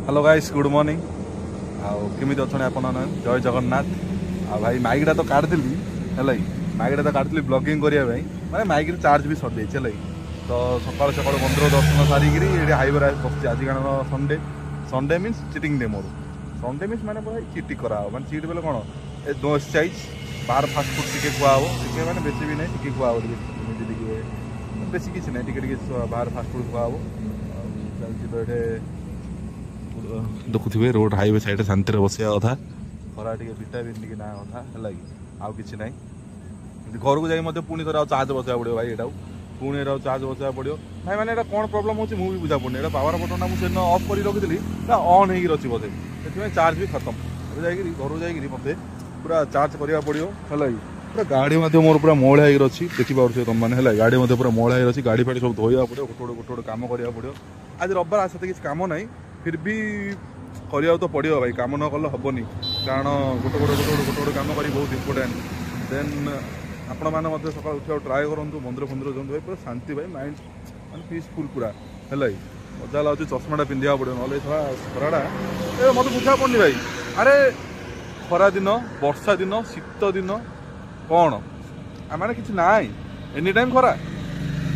Hello guys good morning आमि अच्छा आप जय जगन्नाथ भाई माइकटा तो काटली है माइकटा तो काटली ब्लॉगिंग करने माने माइक चार्ज भी सर जाइए तो सकाल सकाल मंदिर दर्शन सारिकी ये हाईवे बस आज कारण Sunday Sunday means cheating day more Sunday means मैंने पूरा चिटी करा माने चिट बोले कौन ए नो एक्सरसाइज बाहर फास्ट फुड टिके खुआव टे मैंने बेसी भी नहीं टिके खुआव बेसी किसी ना टे बाहर फास्ट फुड खुआव चलती तो ये देखुवे रोड हाईवे साइड शांति बसवा कथा खरा टे विटामिन टी ना कथा है आउ कि ना घर को जाए पुणी थे चार्ज बसवा पड़ो भाई यहाँ पुणी चार्ज बसवा पड़ो भाई मैंने कौन प्रोब्लेम हो मुझे बुझा पड़े पावर बटन मुझे अफ कर रखी अन हो रही बोधे से चार्ज भी खत्म घर को मत पूरा चार्ज करने पड़ो है पूरा गाड़ी मोर पूरा मोड़ा हो अच्छी देखिए तुम मैंने गाड़ी पूरा मोड़ा हो गाड़ी फाड़ी सब धोया पड़ो गोटे कम करा पड़ो आज रविवार आज किसी कम ना फिर भी करने तो पड़ो भाई कम न कल हेनी कारण गोटे कम कर बहुत इंपोर्टाट देन आपण मैंने सका उठा ट्राए करूँ मंदिर फंदिर जाऊँ भाई पूरा शांति भाई माइंड मैं पीसफुल पूरा है मजा लगे चश्माटा पिंधा पड़ो ना खराटा मत बुझा पड़नी भाई अरे खरा दिन वर्षा दिन शीत दिन कौन माने किसी ना एनी टाइम खरा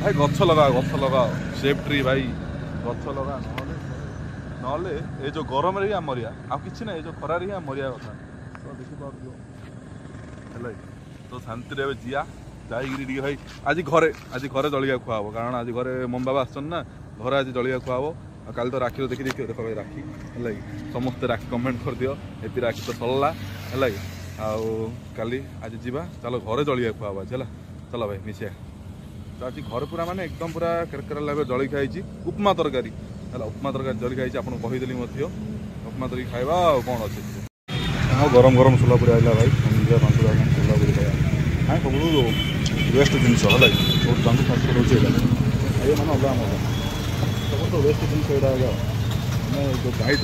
भाई गछ लगाओ सेफ ट्री भाई गछ लगा नले ये जो गरम रे मरिया आ कि ना जो खरार ही मरिया कथा तो देखिए तो शांति जीआ जाइए भाई आज घरे जलिया खुआब कारण आज घरे मम बाबा आसन ना घर आज जलिया खुआब काल तो राखी देखी देखिए देख भाई राखी है समस्ते राखी कमेंट कर दियो एपी राखी तो सरला है काली आज जीवा चलो घरे जलिया खुआब आज है चलो भाई मिसिया तो आज घर पूरा माने एकदम पूरा केरकेरा लगे जली खाई उपमा तरकारी है उपमा तरकारी जली खाई आपको कहीदेली उपमा तरीके खाଇବା कौन अच्छे हाँ गरम गरम सोलापुरी आइला भाई सन्ध्या 5 सोलापुरी खाଇବା हाँ सब वेस्ट जिनस है बहुत जंक फास्ट रोचे ये मैंने अलग मजा सब तो वेस्ट जिनस यहाँ मैं जो गाइड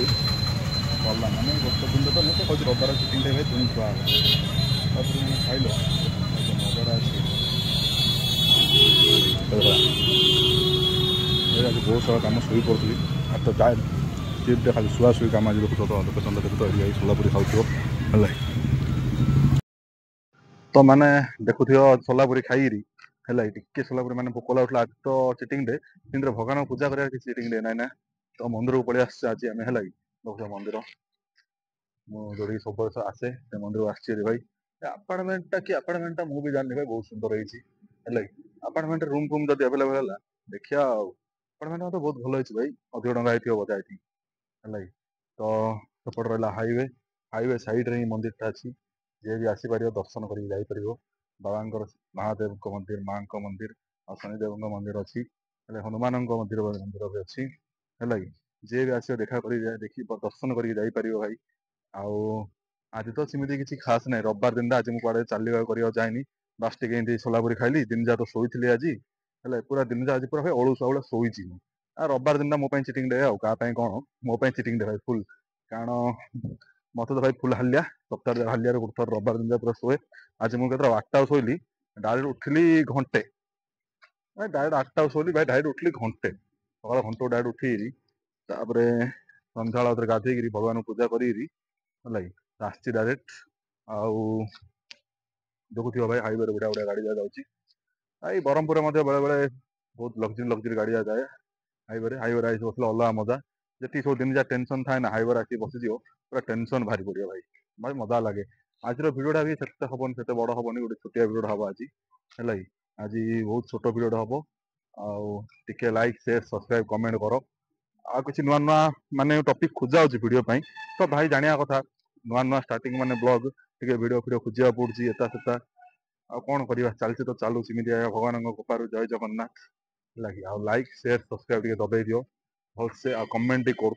गला मैंने गोटे दिन तो मुझे कहूँ रबार चिकेन भाई तुम खुआ खाइल मजा आज बहुत सारा कम शोई पड़ी आज तो जाए चिप्टे खाली शुआ शुई कम आज देखो तो लोकेशन देखो तो ये सोलापुरी खाऊ है तो मैंने देखु सोलापुरी खाई है टी सोलापुरी मैंने भोक उठला आज तो चिटिंग डे कि भगवान पूजा कर चिटिंग डे ना तो मंदिर को पलि आस आज आम है देखो मंदिर मुझे सब बस आसे मंदिर आसचे भाई अपार्टमेंटा कि अपार्टमेंटा मुझे जानी भाई बहुत सुंदर है अपार्टमेंट रूम फूम जब अवेलेबल है देखिया अपार्टमेंट तो बहुत भल भाई अधिक टाँग होती बोधे आई है तो सेपट रहा हाईवे हाईवे साइड रे मंदिरटा अच्छी जी भी आसीपर दर्शन कर बाबा महादेव मंदिर माँ मंदिर और शनिदेव मंदिर अच्छी हनुमान मंदिर मंदिर भी अच्छी है जी भी आस देखा कर देखी दर्शन कर भाई आउ आज तो सेमती किसी खास ना रविवार दिन आज मुझे चलने जाए बास टे सोलापुरी खाइली दिन जा तो शोली आज है पूरा दिन जा आज पूरा भाई अलुआ भाई शोची रविवार दिन मो चिटिंग डे क्या कौन मो चिटिंग डे भाई फुल कारण मत तो भाई फुल हालिया सप्ताह हालिया गोटे थर रविवार दिन पूरा शोए आज मुझे 8टा शोली डायरेक्ट उठिली घंटे डायरेक्ट 8टा शोली भाई डायरेक्ट उठिली घंटे सका घंटे डायरेक्ट उठी सन्ध्या गाधे भगवान पूजा करी आसची डायरेक्ट आउ देखुव भाई हाईवे बढ़िया बढ़िया गाड़ी जाऊँगी भाई ब्रह्मपुर बेले बेले बहुत लग्जरी गाड़ी जाए हाईवे आई बसले अलग मजा जी सब दिन जहाँ टेंशन थाए ना हाईवे आसी बसीज पूरा टेंशन भारी पड़े भाई भाई मजा लगे आज भिडियोटा भी से हेनी से बड़ हेनी गोटे छोटिया भिडियो हम आज है आज बहुत छोट भिडियो हम आके लाइक शेयर सब्सक्राइब कमेंट कर आ किसी नुआ नुआ माने टॉपिक खोजा भिडियो तो भाई जाना कथा नुआ नुआ स्टार्टिंग माने ब्लॉग टे भिडियो फिडियो खोजा पड़ी एता सेता आ कौन करवा चलती तो चलू सेमती भगवान कृपार जय जगन्नाथ लगे आ लाइक शेयर सब्सक्राइब टे दबाई दियो भलसे आ कमेंट कर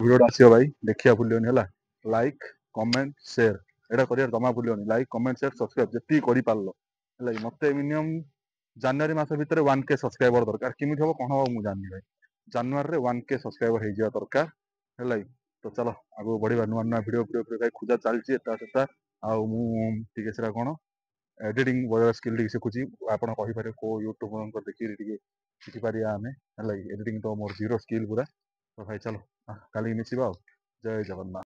भिडियो आस भाई देखिया भूलियोनी है लाइक कमेंट शेयर यहाँ कर जमा भूलियोनी लाइक कमेंट शेयर सब्सक्राइब जी कर है मत मिनिमम जनवरी मस भितर 1K सब्सक्राइबर दरकार केमी हम कौन हम मुझे जानी भाई जनवरी 1K सब्सक्राइबर हो दरकार है तो चलो आगे बढ़िया नुआ नुआ भिडियो भिडियो खोजा चलती से कौन एडिटिंग वगैरह स्किल शिखुची आप कहीपर को यूट्यूब देखिए शिखिपार आम है एडिटिंग तो मोर जीरो स्किल पूरा ତ ଭାଇ ଚାଲ କାଲି ମିଶିବା ଆଉ ଜୟ ଜଗନ୍ନାଥ।